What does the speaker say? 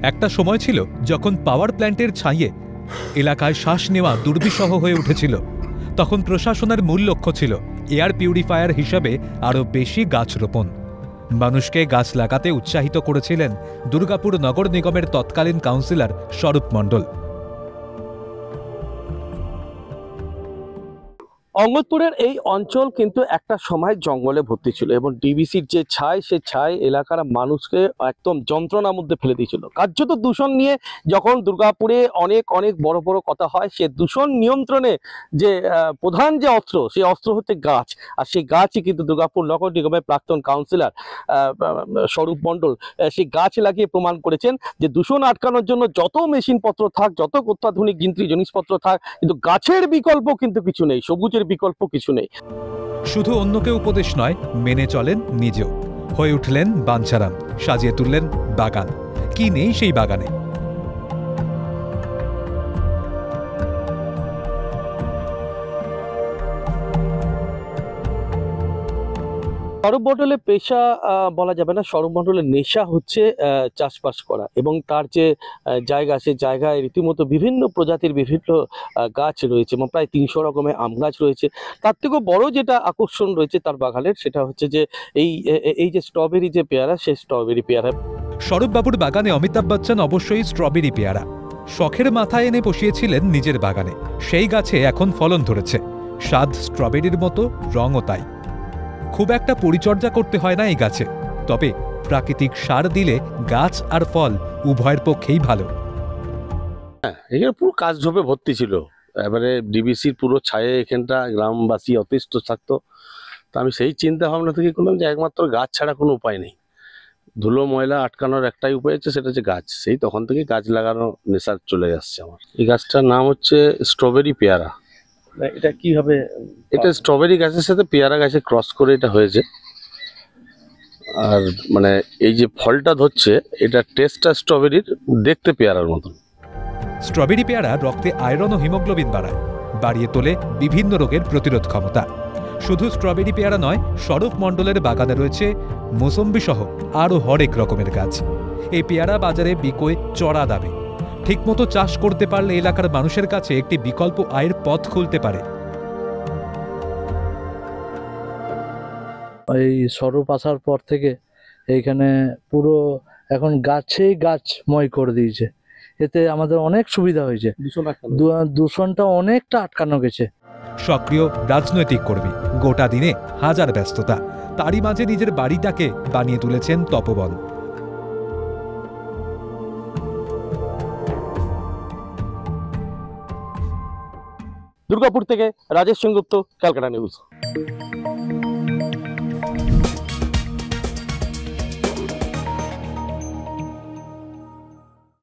একটা সময় ছিল যখন পাওয়ার প্ল্যান্টের ছাইয়ে এলাকায় শ্বাস নেওয়া দুর্বিষহ হয়ে উঠেছিল। তখন প্রশাসনের মূল লক্ষ্য ছিল এয়ার পিউরিফায়ার হিসাবে আরও বেশি গাছ রোপণ। মানুষকে গাছ লাগাতে উৎসাহিত করেছিলেন দুর্গাপুর নগর নিগমের তৎকালীন কাউন্সিলর স্বরূপ মণ্ডল। অঙ্গদপুরের এই অঞ্চল কিন্তু একটা সময় জঙ্গলে ভর্তি ছিল এবং ডিবিসির যে ছাই, সে ছাই এলাকার মানুষকে একদম যন্ত্রণার মধ্যে ফেলে দিয়েছিল। কার্যত দূষণ নিয়ে যখন দুর্গাপুরে অনেক অনেক বড় বড় কথা হয়, সে দূষণ নিয়ন্ত্রণে যে প্রধান যে অস্ত্র, সেই অস্ত্র হচ্ছে গাছ। আর সেই গাছই কিন্তু দুর্গাপুর নগর নিগমের প্রাক্তন কাউন্সিলর স্বরূপ মণ্ডল সেই গাছ লাগিয়ে প্রমাণ করেছেন যে দূষণ আটকানোর জন্য যত মেশিনপত্র থাক, যত অত্যাধুনিক যন্ত্রী জিনিসপত্র থাক, কিন্তু গাছের বিকল্প কিন্তু কিছু নেই, সবুজের বিকল্প কিছু নেই। শুধু অন্যকে উপদেশ নয়, মেনে চলেন নিজেও। হয়ে উঠলেন বাঞ্ছারাম, সাজিয়ে তুললেন বাগান। কি নেই সেই বাগানে? স্বরূপ মণ্ডলের পেশা বলা যাবে না, স্বরূপ মণ্ডলের নেশা হচ্ছে চাষবাস করা এবং তার যে জায়গা, সে জায়গায় রীতিমতো বিভিন্ন প্রজাতির বিভিন্ন গাছ রয়েছে এবং প্রায় 300 রকমের আম গাছ রয়েছে। তার থেকেও বড় যেটা আকর্ষণ রয়েছে তার বাগানের, সেটা হচ্ছে যে এই যে স্ট্রবেরি যে পেয়ারা, সেই স্ট্রবেরি পেয়ারা। স্বরূপবাবুর বাগানে অমিতাভ বচ্চন অবশ্যই স্ট্রবেরি পেয়ারা শখের মাথায় এনে বসিয়েছিলেন নিজের বাগানে। সেই গাছে এখন ফলন ধরেছে, স্বাদ স্ট্রবেরির মতো, রঙও তাই। খুব একটা পরিচর্যা করতে হয় না এই গাছে, তবে প্রাকৃতিক সার দিলে গাছ আর ফল উভয়ের পক্ষেই ভালো। এখানে পুরো কাজ ঝোপে ভর্তি ছিল, এবারে ডিবিসির পুরো ছায়ে এখানটা গ্রামবাসী অতিষ্ঠ থাকতো। তো আমি সেই চিন্তা ভাবনা থেকে করলাম যে একমাত্র গাছ ছাড়া কোনো উপায় নেই, ধুলো ময়লা আটকানোর একটাই উপায় আছে, সেটা হচ্ছে গাছ। সেই তখন থেকে গাছ লাগানো নেশা চলে আসছে আমার। এই গাছটার নাম হচ্ছে স্ট্রবেরি পেয়ারা। এটা কিভাবে? এটা স্ট্রবেরি গাছের সাথে পেয়ারা গাছে ক্রস করে এটা হয়েছে। আর মানে এই যে ফলটা ধরছে, এটা টেস্টটা স্ট্রবেরির, দেখতে পেয়ারার মতন। স্ট্রবেরি পেয়ারা রক্তে আয়রন ও হিমোগ্লোবিন বাড়ায়, বাড়িয়ে তোলে বিভিন্ন রোগের প্রতিরোধ ক্ষমতা। শুধু স্ট্রবেরি পেয়ারা নয়, স্বরূপ মণ্ডলের বাগানে রয়েছে মোসম্বি সহ আরও হরেক রকমের গাছ। এই পেয়ারা বাজারে বিকোয় চড়া দামে। ঠিকমতো চাষ করতে পারলে এলাকার মানুষের কাছে একটি বিকল্প আয়ের পথ খুলতে পারে। এই স্বরূপ আসার পর থেকে এইখানে পুরো এখন গাছেই গাছময় করে দিয়েছে। এতে আমাদের অনেক সুবিধা হয়েছে, দূষণটা অনেকটা আটকানো গেছে। সক্রিয় রাজনৈতিক কর্মী, গোটা দিনে হাজার ব্যস্ততা, তারই মাঝে নিজের বাড়িটাকে বানিয়ে তুলেছেন তপবন। দুর্গাপুর থেকে রাজেশ সেনগুপ্ত, ক্যালকাটা নিউজ।